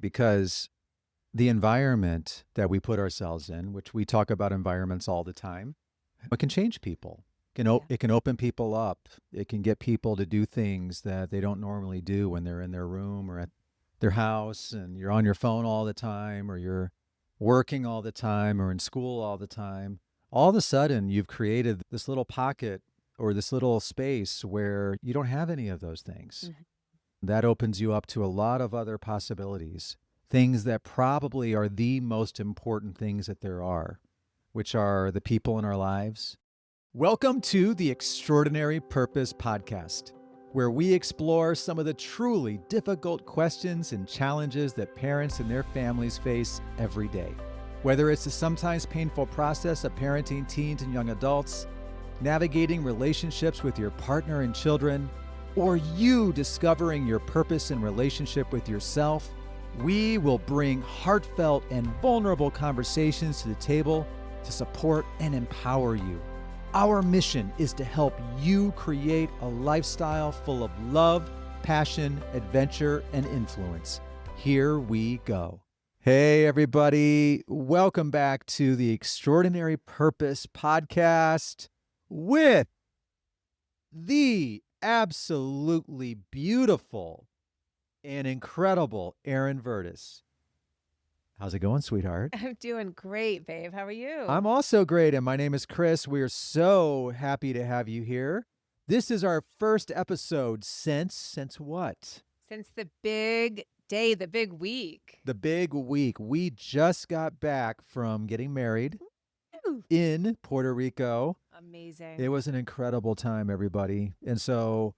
because the environment that we put ourselves in, which we talk about environments all the time, it can change people. Yeah. It can open people up. It can get people to do things that they don't normally do when they're in their room or at their house, and you're on your phone all the time, or you're working all the time, or in school all the time. All of a sudden, you've created this little pocket or this little space where you don't have any of those things. Mhm. That opens you up to a lot of other possibilities, things that probably are the most important things that there are, which are the people in our lives. Welcome to the Extraordinary Purpose Podcast, where we explore some of the truly difficult questions and challenges that parents and their families face every day. Whether it's the sometimes painful process of parenting teens and young adults, navigating relationships with your partner and children, or you discovering your purpose in relationship with yourself, we will bring heartfelt and vulnerable conversations to the table to support and empower you. Our mission is to help you create a lifestyle full of love, passion, adventure, and influence. Here we go. Hey, everybody. Welcome back to the Extraordinary Purpose Podcast with the absolutely beautiful and incredible Erin Vertis. How's it going, sweetheart? I'm doing great, babe. How are you? I'm also great, and my name is Chris. We are so happy to have you here. This is our first episode since what? Since the big day, the big week. The big week. We just got back from getting married Woo. in Puerto Rico. Amazing. It was an incredible time, everybody. And so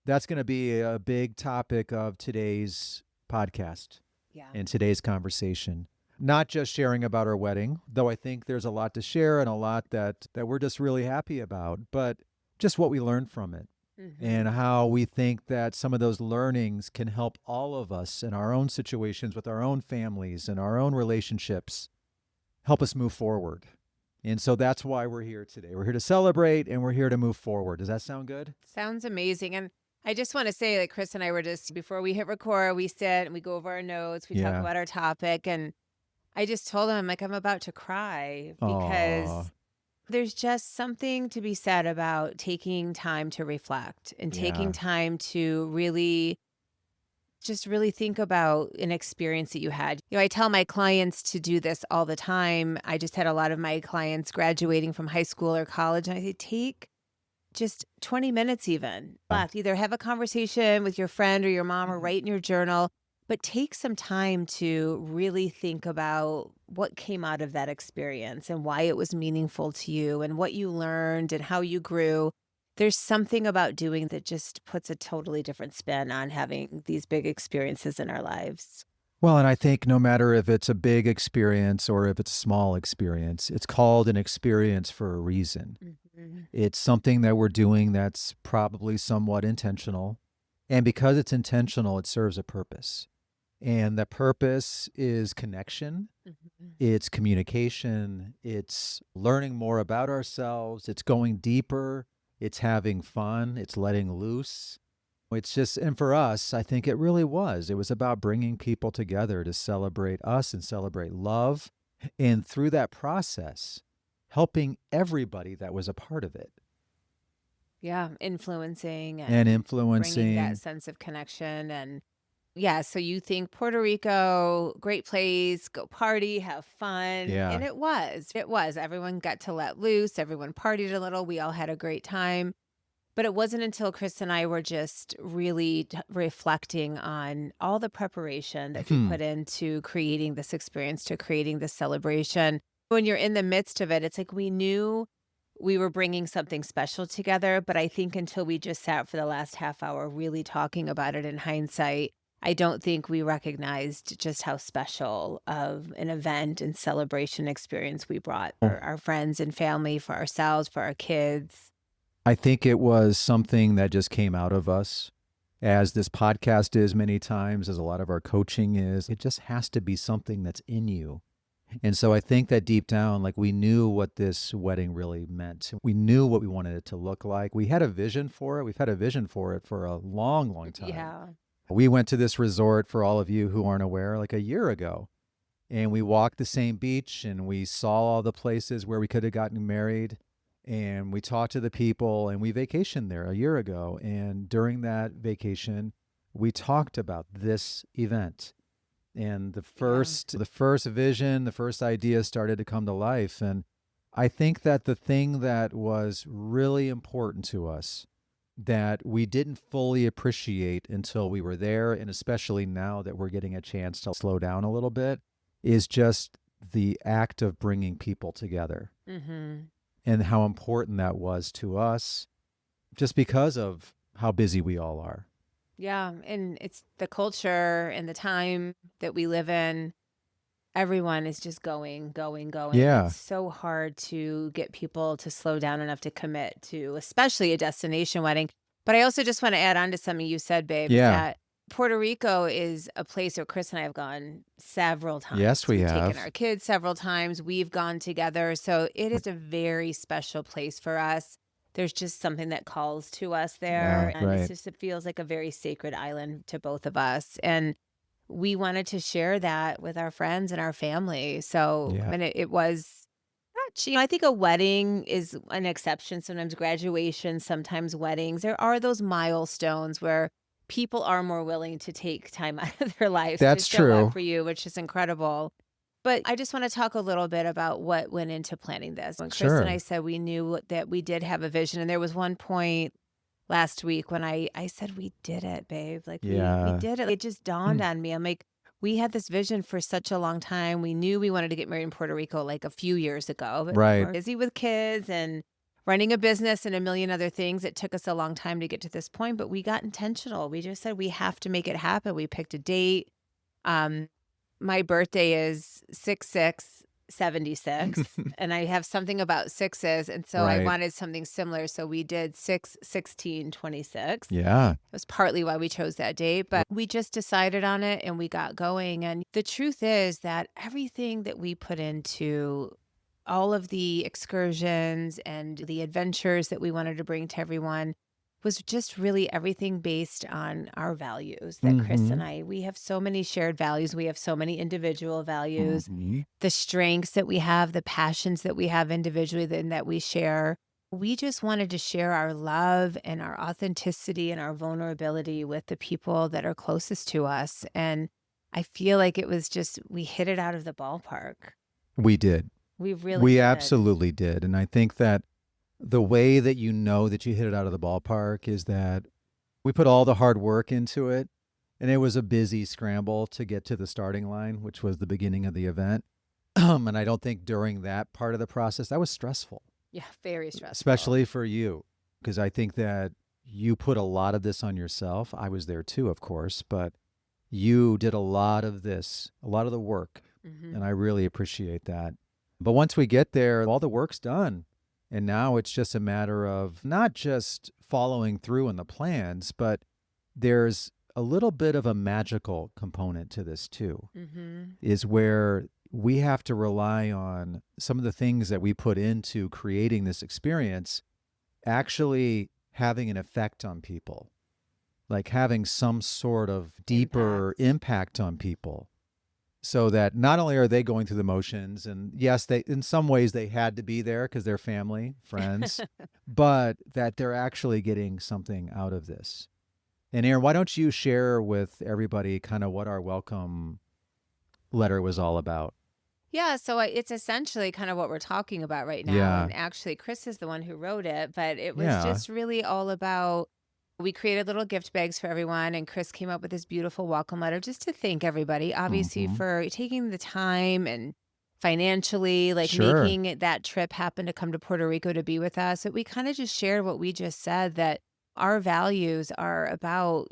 that's going to be a big topic of today's podcast Yeah. and today's conversation. Not just sharing about our wedding, though I think there's a lot to share and a lot that we're just really happy about, but just what we learned from it and how we think that some of those learnings can help all of us in our own situations with our own families and our own relationships, help us move forward. And so that's why we're here today. We're here to celebrate and we're here to move forward. Does that sound good? Sounds amazing. And I just want to say that Chris and I were just, before we hit record, we sit and we go over our notes, we talk Yeah. about our topic. And I just told him, like, I'm about to cry Aw. because there's just something to be said about taking time to reflect and Yeah. taking time to really think about an experience that you had. I tell my clients to do this all the time. I just had a lot of my clients graduating from high school or college, and I say, take just 20 minutes even left. Either have a conversation with your friend or your mom or write in your journal, but take some time to really think about what came out of that experience and why it was meaningful to you and what you learned and how you grew. There's something about doing that just puts a totally different spin on having these big experiences in our lives. Well, and I think no matter if it's a big experience or if it's a small experience, it's called an experience for a reason. Mhm. It's something that we're doing that's probably somewhat intentional. And because it's intentional, it serves a purpose. And the purpose is connection, Mhm. it's communication, it's learning more about ourselves, it's going deeper, it's having fun, it's letting loose. It's just, and for us, I think it really was. It was about bringing people together to celebrate us and celebrate love. And through that process, helping everybody that was a part of it Yeah, influencing and and bringing that influencing. sense of connection. And yeah, so you think Puerto Rico, great place, go party, have fun. Yeah. And it was. It was. Everyone got to let loose. Everyone partied a little. We all had a great time. But it wasn't until Chris and I were just really reflecting on all the preparation that you put into creating this experience, to creating this celebration. When you're in the midst of it, it's like we knew we were bringing something special together. But I think until we just sat for the last half hour really talking about it in hindsight, I don't think we recognized just how special of an event and celebration experience we brought for our friends and family, for ourselves, for our kids. I think it was something that just came out of us, as this podcast is many times, as a lot of our coaching is. It just has to be something that's in you. And so I think that deep down, like, we knew what this wedding really meant. We knew what we wanted it to look like. We had a vision for it. We've had a vision for it for a long, long time. Yeah. We went to this resort, for all of you who aren't aware, like a year ago. And we walked the same beach and we saw all the places where we could have gotten married. And we talked to the people and we vacationed there a year ago. And during that vacation, we talked about this event. And the first vision, the first idea started to come to life. And I think that the thing that was really important to us that we didn't fully appreciate until we were there, and especially now that we're getting a chance to slow down a little bit, is just the act of bringing people together Mm-hmm. and how important that was to us just because of how busy we all are. Yeah. And it's the culture and the time that we live in. Everyone is just going, going, going. Yeah. It's so hard to get people to slow down enough to commit to, especially a destination wedding. But I also just want to add on to something you said, babe, is Yeah. that Puerto Rico is a place where Chris and I have gone several times. Yes, we We've taken have. our kids several times. We've gone together. So it is a very special place for us. There's just something that calls to us there. Yeah, And right. it feels like a very sacred island to both of us. And we wanted to share that with our friends and our family. So, Yeah. and it was not, I think a wedding is an exception. Sometimes graduation, sometimes weddings. There are those milestones where people are more willing to take time out of their lives to That's show up true. for you, which is incredible. But I just want to talk a little bit about what went into planning this. When Chris and I Sure. said we knew that we did have a vision, and there was one point last week when I said, we did it, babe. Like we Yeah. did it. It just dawned on me. I'm like, we had this vision for such a long time. We knew we wanted to get married in Puerto Rico like a few years ago, but Right. we're busy with kids and running a business and a million other things. It took us a long time to get to this point, but we got intentional. We just said we have to make it happen. We picked a date. Um, my birthday is 6/6/76, and I have something about sixes, and so I Right. wanted something similar. So we did 6/16/26. Yeah. It was partly why we chose that date, but we just decided on it and we got going. And the truth is that everything that we put into all of the excursions and the adventures that we wanted to bring to everyone was just really everything based on our values that Chris and we have so many shared values. We have so many individual values, the strengths that we have, the passions that we have individually and that we share. We just wanted to share our love and our authenticity and our vulnerability with the people that are closest to us. And I feel like it was just, we hit it out of the ballpark. We did. We really We did. absolutely did. And I think that the way that you know that you hit it out of the ballpark is that we put all the hard work into it. And it was a busy scramble to get to the starting line, which was the beginning of the event. And I don't think during that part of the process, that was stressful, Yeah, very stressful. especially for you, because I think that you put a lot of this on yourself. I was there too, of course, but you did a lot of this, a lot of the work. And I really appreciate that. But once we get there, all the work's done. And now it's just a matter of not just following through on the plans, but there's a little bit of a magical component to this too, is where we have to rely on some of the things that we put into creating this experience actually having an effect on people, like having some sort of deeper impact on people. So that not only are they going through the motions, and yes, they in some ways they had to be there because they're family, friends, but that they're actually getting something out of this. And Erin, why don't you share with everybody kind of what our welcome letter was all about? Yeah, so it's essentially kind of what we're talking about right now. Yeah. And actually, Chris is the one who wrote it, but it was Yeah. just really all about, we created little gift bags for everyone, and Chris came up with this beautiful welcome letter just to thank everybody, obviously, for taking the time and financially, like Sure. making that trip happen to come to Puerto Rico to be with us. But we kind of just shared what we just said, that our values are about,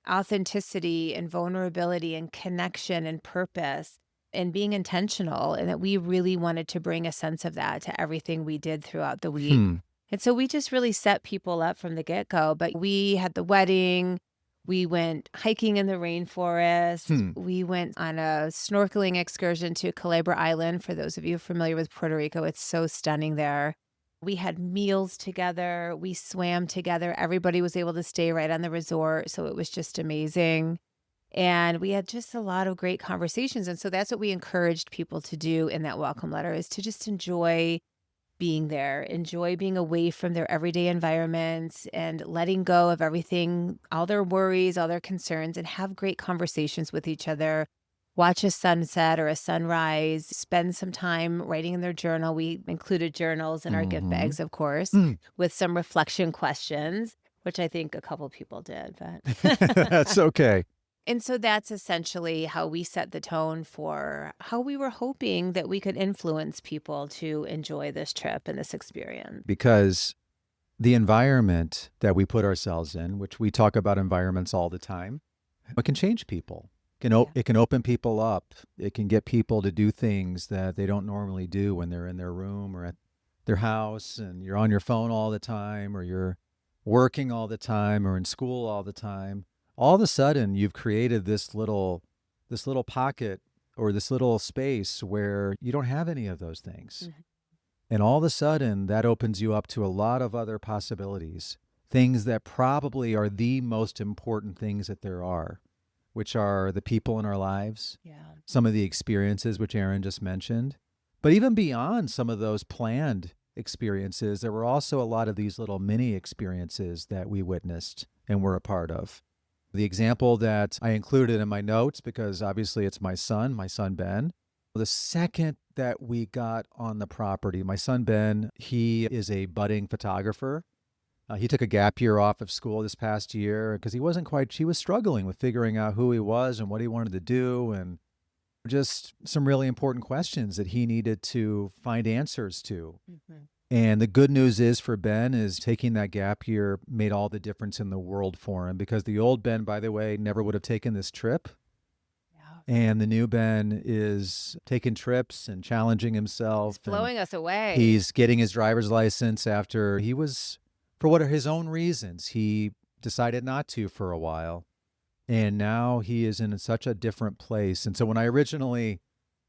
authenticity and vulnerability and connection and purpose and being intentional, and that we really wanted to bring a sense of that to everything we did throughout the week. And so we just really set people up from the get-go. But we had the wedding, we went hiking in the rainforest, we went on a snorkeling excursion to Culebra Island. For those of you familiar with Puerto Rico, it's so stunning there. We had meals together. We swam together. Everybody was able to stay right on the resort. So it was just amazing. And we had just a lot of great conversations. And so that's what we encouraged people to do in that welcome letter is to just enjoy being there, enjoy being away from their everyday environments and letting go of everything, all their worries, all their concerns, and have great conversations with each other. Watch a sunset or a sunrise, spend some time writing in their journal. We included journals in our gift Mm-hmm. bags, of course, Mm. with some reflection questions, which I think a couple people did, but That's okay. and so that's essentially how we set the tone for how we were hoping that we could influence people to enjoy this trip and this experience. Because the environment that we put ourselves in, which we talk about environments all the time, it can change people. Yeah. It can open people up. It can get people to do things that they don't normally do when they're in their room or at their house and you're on your phone all the time or you're working all the time or in school all the time. All of a sudden you've created this little pocket or this little space where you don't have any of those things. Mhm. And all of a sudden, that opens you up to a lot of other possibilities, things that probably are the most important things that there are, which are the people in our lives, Yeah. some of the experiences, which Erin just mentioned. But even beyond some of those planned experiences, there were also a lot of these little mini experiences that we witnessed and were a part of. The example that I included in my notes, because obviously it's my son Ben, the second that we got on the property, my son Ben, he is a budding photographer. He took a gap year off of school this past year because he was struggling with figuring out who he was and what he wanted to do and just some really important questions that he needed to find answers to. Mhm. And the good news is for Ben is taking that gap year made all the difference in the world for him because the old Ben, by the way, never would have taken this trip. Yeah. And the new Ben is taking trips and challenging He's himself. And blowing us away. he's getting his driver's license after he was, for what are his own reasons, he decided not to for a while. And now he is in such a different place. And so when I originally,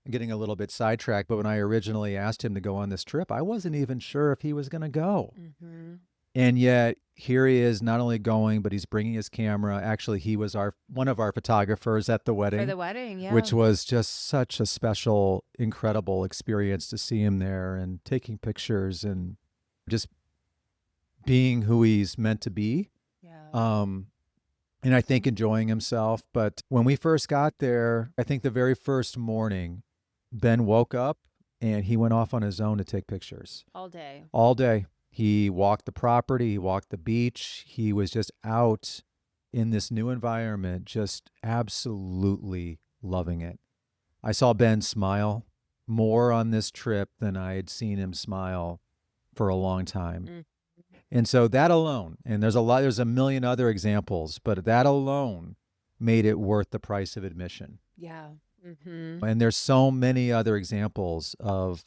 I'm getting a little bit sidetracked, but when I originally asked him to go on this trip, I wasn't even sure if he was going to go. Hmm. And yet here he is not only going, but he's bringing his camera. Actually, he was one of our photographers at the For wedding, the wedding, yeah. which was just such a special, incredible experience to see him there and taking pictures and just being who he's meant to be. Yeah. And I think enjoying himself. But when we first got there, I think the very first morning, Ben woke up and he went off on his own to take pictures All day. all day. He walked the property, he walked the beach. He was just out in this new environment, just absolutely loving it. I saw Ben smile more on this trip than I had seen him smile for a long time. Mm. And so that alone, and there's a million other examples, but that alone made it worth the price of admission. Yeah. Hmm. And there's so many other examples of,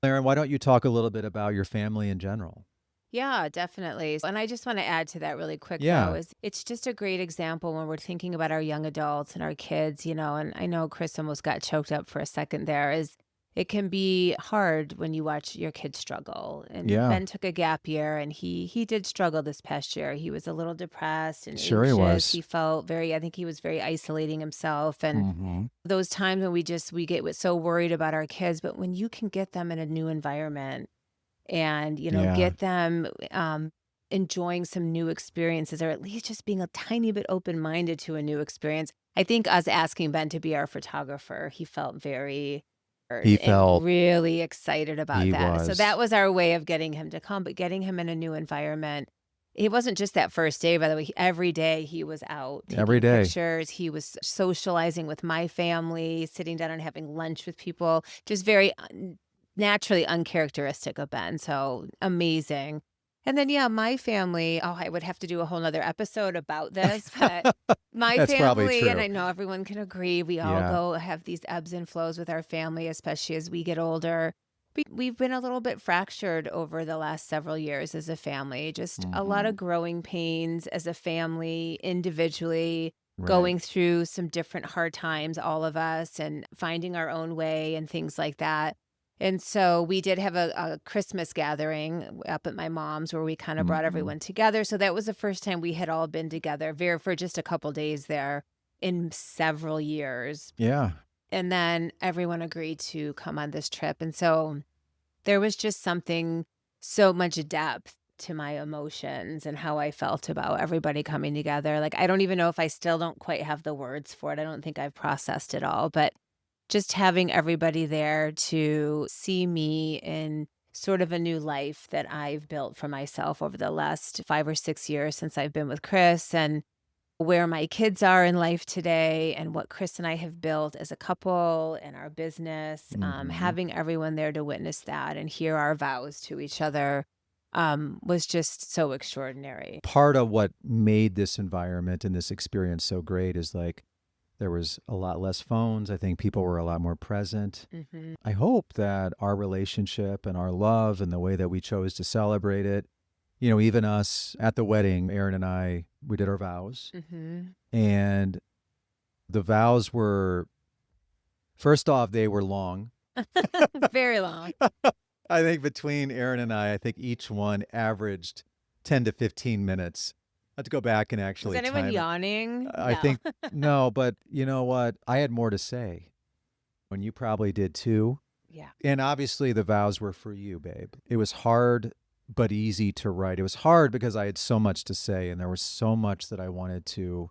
Erin, why don't you talk a little bit about your family in general? Yeah, definitely. And I just want to add to that really quick though, Yeah, is it's just a great example when we're thinking about our young adults and our kids, and I know Chris almost got choked up for a second there, is it can be hard when you watch your kids struggle. And yeah, Ben took a gap year and he did struggle this past year. He was a little depressed and sure he anxious. He was. felt I think he was very isolating himself. And Hmm. those times when we get so worried about our kids, but when you can get them in a new environment and Yeah, get them enjoying some new experiences or at least just being a tiny bit open-minded to a new experience. I think us asking Ben to be our photographer, he felt very honored he and felt really excited about he that. So that was was our way of getting him to come, but getting him in a new environment. It wasn't just that first day, by the way. Every day he was out every taking day. pictures. He was socializing with my family, sitting down and having lunch with people, just very naturally uncharacteristic of Ben. So amazing. And then, yeah, my family, oh, I would have to do a whole nother episode about this, but my That's probably family, and true. I know everyone can agree, we all Yeah. go have these ebbs and flows with our family, especially as we get older. We've been a little bit fractured over the last several years as a family, just a lot of Hmm. growing pains as a family, individually, Right. going through some different hard times, all of us, and finding our own way and things like that. And so we did have a Christmas gathering up at my mom's where we kind of brought Mhm. everyone together. So that was the first time we had all been together for just a couple days there in several years. Yeah. And then everyone agreed to come on this trip. And so there was just something, so much depth to my emotions and how I felt about everybody coming together. Like, I don't even know if I still don't quite have the words for it. I don't think I've processed it all, but just having everybody there to see me in sort of a new life that I've built for myself over the last 5 or 6 years since I've been with Chris, and where my kids are in life today and what Chris and I have built as a couple and our business, Mhm. having everyone there to witness that and hear our vows to each other, was just so extraordinary. Part of what made this environment and this experience so great is like there was a lot less phones. I think people were a lot more present. Hmm. I hope that our relationship and our love and the way that we chose to celebrate it, even us at the wedding, Erin and I, we did our vows. Hmm. And the vows were, first off, they were long. Very long. I think between Erin and I think each one averaged 10 to 15 minutes. I have to go back and Was actually anyone time it. yawning? I No. think, no, but you know what? I had more to say, and you probably did too. Yeah. And obviously, the vows were for you, babe. It was hard, but easy to write. It was hard because I had so much to say, and there was so much that I wanted to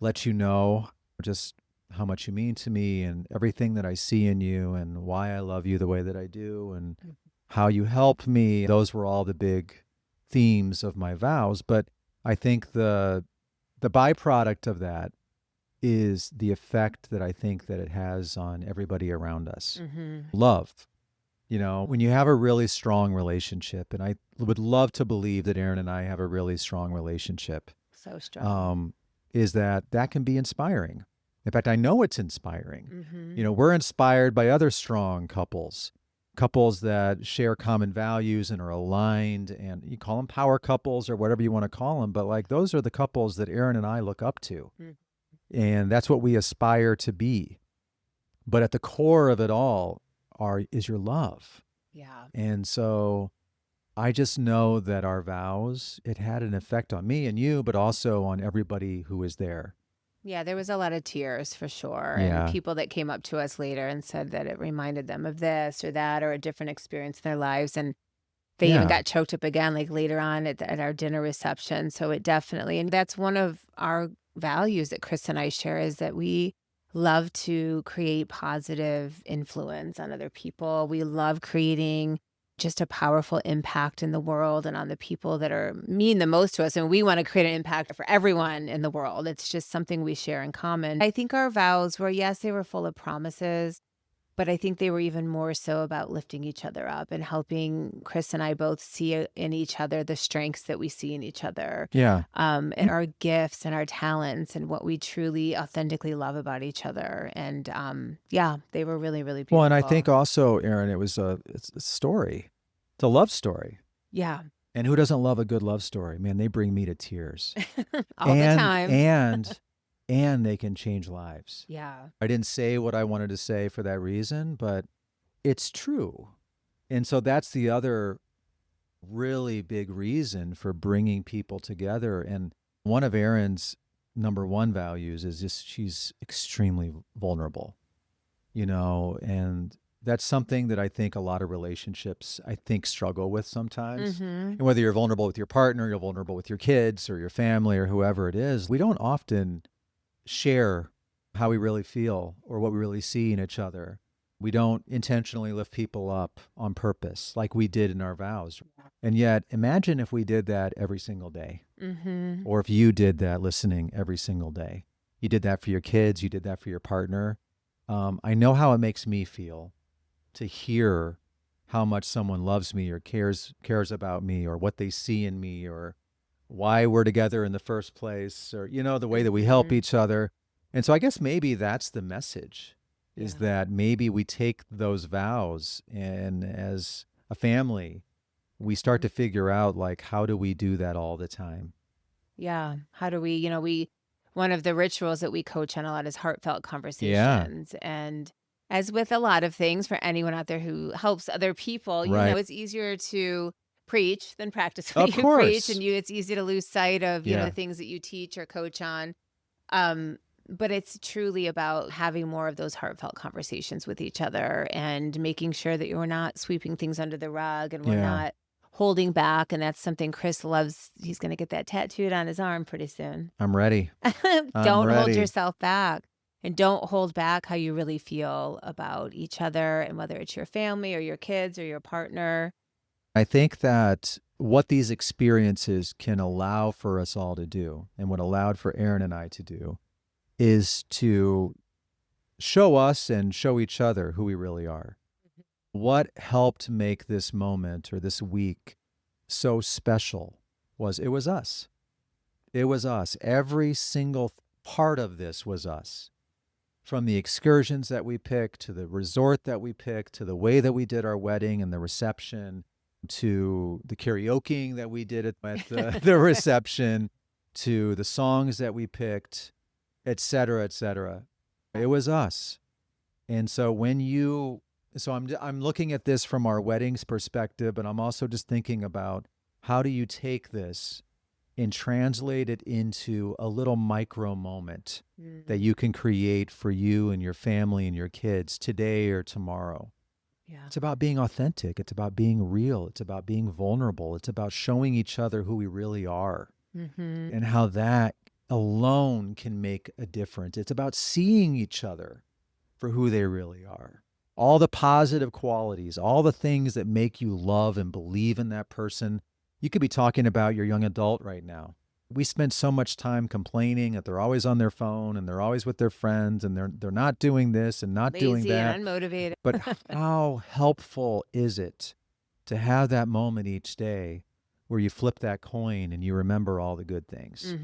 let you know, just how much you mean to me and everything that I see in you and why I love you the way that I do and Mhm. how you help me. Those were all the big themes of my vows. But I think the byproduct of that is the effect that I think that it has on everybody around us. Mhm. Love. When you have a really strong relationship, and I would love to believe that Erin and I have a really strong relationship, So strong. um, is that can be inspiring. In fact, I know it's inspiring. Mhm. We're inspired by other strong couples, couples that share common values and are aligned, and you call them power couples or whatever you want to call them, but like those are the couples that Erin and I look up to. Mm. And that's what we aspire to be. But at the core of it all is your love. Yeah. And so I just know that our vows, it had an effect on me and you, but also on everybody who was there. Yeah, there was a lot of tears for sure, and Yeah. people that came up to us later and said that it reminded them of this or that or a different experience in their lives, and they even Yeah. got choked up again, like, later on at our dinner reception, so it definitely, and that's one of our values that Chris and I share, is that we love to create positive influence on other people. We love creating just a powerful impact in the world and on the people that are mean the most to us, and we wanna create an impact for everyone in the world. It's just something we share in common. I think our vows were, yes, they were full of promises, but I think they were even more so about lifting each other up and helping Chris and I both see in each other the strengths that we see in each other, Yeah. and our gifts and our talents and what we truly authentically love about each other. And yeah, they were really, really Well, and I think beautiful. also, Aaron, it's a story. It's a love story. Yeah, And who doesn't love a good love story? Man, they bring me to tears. all the And time. and and they can change lives. Yeah. I didn't say what I wanted to say for that reason, but it's true. And so that's the other really big reason for bringing people together. And one of Erin's number one values is just she's extremely vulnerable, and that's something that I think a lot of relationships I think struggle with sometimes. Mhm. And whether you're vulnerable with your partner, you're vulnerable with your kids or your family or whoever it is, we don't often share how we really feel or what we really see in each other. We don't intentionally lift people up on purpose like we did in our vows. And yet, imagine if we did that every single day, Mhm. or if you did that listening every single day. You did that for your kids, you did that for your partner. I know how it makes me feel to hear how much someone loves me or cares about me or what they see in me or why we're together in the first place or the way that we help Mhm. each other. And so I guess maybe that's the message, is Yeah. that maybe we take those vows and as a family we start to figure out like how do we do that all the time. Yeah. How do we, one of the rituals that we coach on a lot is heartfelt Yeah. conversations. And As with a lot of things, for anyone out there who helps other people, Right. it's easier to preach than practice Of what you preach, course. and it's easy to lose sight of, the Yeah. things that you teach or coach on. Um, but it's truly about having more of those heartfelt conversations with each other and making sure that you're not sweeping things under the rug and we're Yeah. not holding back. And that's something Chris loves. He's going to get that tattooed on his arm pretty soon. I'm ready. I'm Don't hold ready. yourself back. And don't hold back how you really feel about each other and whether it's your family or your kids or your partner. I think that what these experiences can allow for us all to do, and what allowed for Erin and I to do, is to show us and show each other who we really are. What helped make this moment or this week so special was it was us. It was us. Every single part of this was us. From the excursions that we picked, to the resort that we picked, to the way that we did our wedding and the reception, to the karaokeing that we did at the reception, to the songs that we picked, et cetera, et cetera. It was us. And so I'm looking at this from our wedding's perspective, but I'm also just thinking about how do you take this and translate it into a little micro moment that you can create for you and your family and your kids today or tomorrow. Yeah. It's about being authentic. It's about being real. It's about being vulnerable. It's about showing each other who we really are and how that alone can make a difference. It's about seeing each other for who they really are. All the positive qualities, all the things that make you love and believe in that person. You could be talking about your young adult right now. We spend so much time complaining that they're always on their phone and they're always with their friends and they're not doing this and not doing Lazy that. and unmotivated. But how helpful is it to have that moment each day where you flip that coin and you remember all the good things?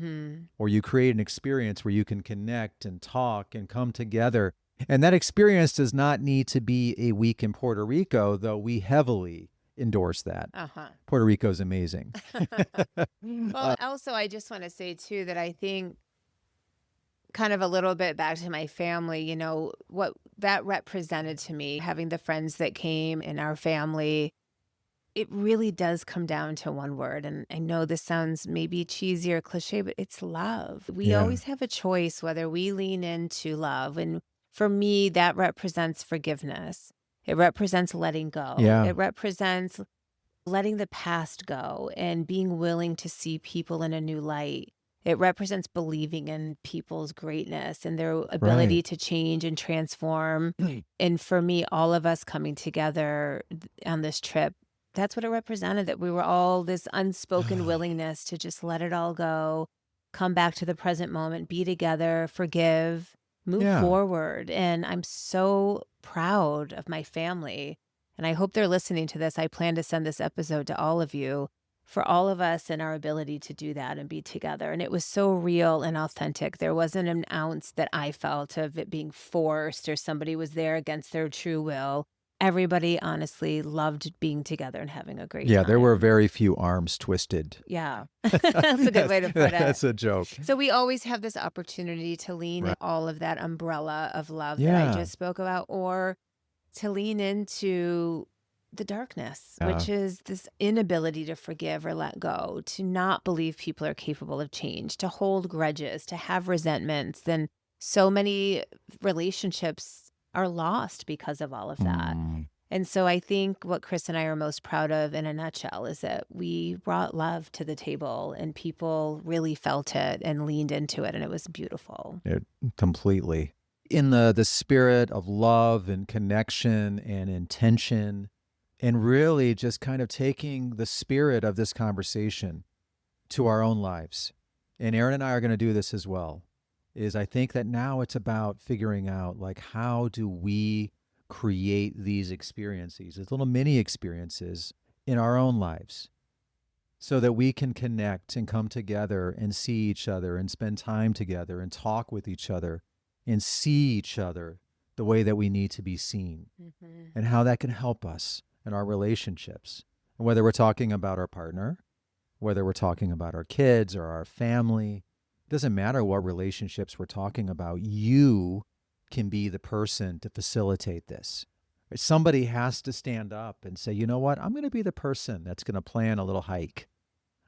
Or you create an experience where you can connect and talk and come together. And that experience does not need to be a week in Puerto Rico, though we heavily endorse that. Puerto Rico is amazing. Well, also, I just want to say, too, that I think kind of a little bit back to my family, what that represented to me, having the friends that came in our family, it really does come down to one word. And I know this sounds maybe cheesy or cliche, but it's love. We Yeah. always have a choice whether we lean into love. And for me, that represents forgiveness. It represents letting go. Yeah. It represents letting the past go and being willing to see people in a new light. It represents believing in people's greatness and their ability to change and transform. And for me, all of us coming together on this trip, that's what it represented, that we were all this unspoken willingness to just let it all go, come back to the present moment, be together, forgive, move forward. And I'm so proud of my family. And I hope they're listening to this. I plan to send this episode to all of you, for all of us and our ability to do that and be together. And it was so real and authentic. There wasn't an ounce that I felt of it being forced or somebody was there against their true will. Everybody honestly loved being together and having a great time. There were very few arms twisted. Yeah. That's a good way to put it. That's a joke. So we always have this opportunity to lean in all of that umbrella of love that Yeah. I just spoke about, or to lean into the darkness, which is this inability to forgive or let go, to not believe people are capable of change, to hold grudges, to have resentments. Then so many relationships are lost because of all of that. And so I think what Chris and I are most proud of in a nutshell is that we brought love to the table and people really felt it and leaned into it. And it was beautiful. Completely. In the spirit of love and connection and intention, and really just kind of taking the spirit of this conversation to our own lives. And Erin and I are going to do this as well. I think that now it's about figuring out, like, how do we create these experiences, these little mini experiences in our own lives, so that we can connect and come together and see each other and spend time together and talk with each other and see each other the way that we need to be seen, and how that can help us in our relationships. And whether we're talking about our partner, whether we're talking about our kids or our family, it doesn't matter what relationships we're talking about. You can be the person to facilitate this. Somebody has to stand up and say, you know what, I'm going to be the person that's going to plan a little hike,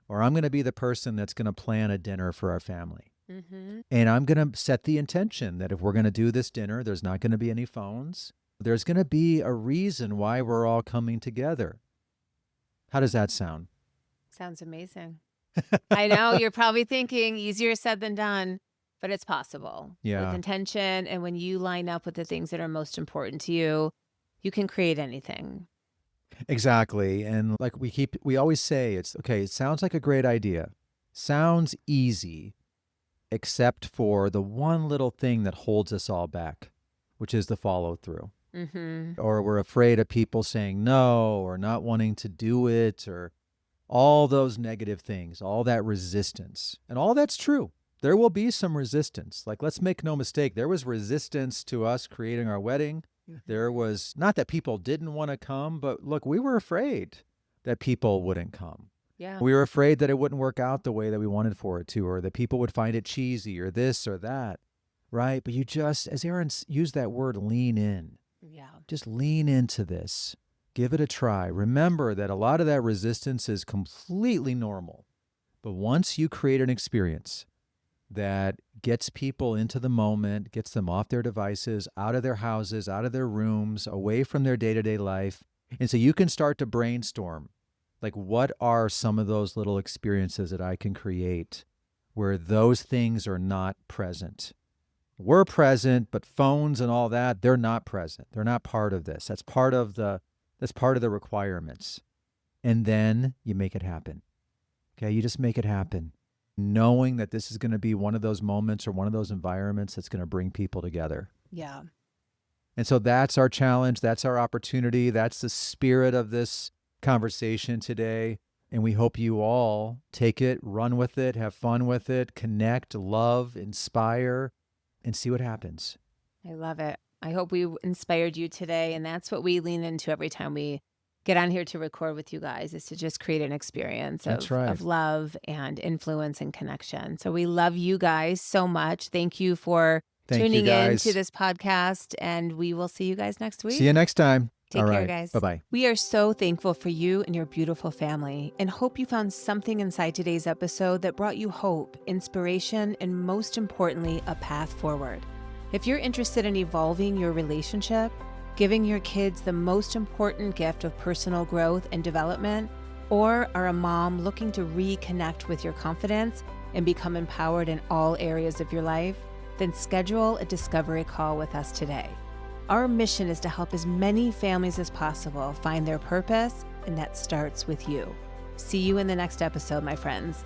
or I'm going to be the person that's going to plan a dinner for our family. Mm-hmm. And I'm going to set the intention that if we're going to do this dinner, there's not going to be any phones. There's going to be a reason why we're all coming together. How does that sound? Sounds amazing. I know you're probably thinking easier said than done, but it's possible. Yeah. With intention, and when you line up with the things that are most important to you, you can create anything. Exactly. And like we always say, it's okay, it sounds like a great idea. Sounds easy, except for the one little thing that holds us all back, which is the follow through. Mm-hmm. Or we're afraid of people saying no, or not wanting to do it, or all those negative things, all that resistance. And all that's true. There will be some resistance. Like, let's make no mistake, there was resistance to us creating our wedding. There was, not that people didn't want to come, but look, we were afraid that people wouldn't come. Yeah. We were afraid that it wouldn't work out the way that we wanted for it to, or that people would find it cheesy, or this or that, right? But you just, as Erin used that word, lean in. Yeah. Just lean into this. Give it a try. Remember that a lot of that resistance is completely normal. But once you create an experience that gets people into the moment, gets them off their devices, out of their houses, out of their rooms, away from their day-to-day life, and so you can start to brainstorm, like, what are some of those little experiences that I can create where those things are not present? We're present, but phones and all that, they're not present. They're not part of this. That's part of the requirements. And then you make it happen. Okay, you just make it happen, knowing that this is going to be one of those moments or one of those environments that's going to bring people together. Yeah. And so that's our challenge. That's our opportunity. That's the spirit of this conversation today. And we hope you all take it, run with it, have fun with it, connect, love, inspire, and see what happens. I love it. I hope we inspired you today. And that's what we lean into every time we get on here to record with you guys, is to just create an experience of love and influence and connection. So we love you guys so much. Thank you for tuning in to this podcast, and we will see you guys next week. See you next time. Take care, guys. Bye-bye. We are so thankful for you and your beautiful family, and hope you found something inside today's episode that brought you hope, inspiration, and most importantly, a path forward. If you're interested in evolving your relationship, giving your kids the most important gift of personal growth and development, or are a mom looking to reconnect with your confidence and become empowered in all areas of your life, then schedule a discovery call with us today. Our mission is to help as many families as possible find their purpose, and that starts with you. See you in the next episode, my friends.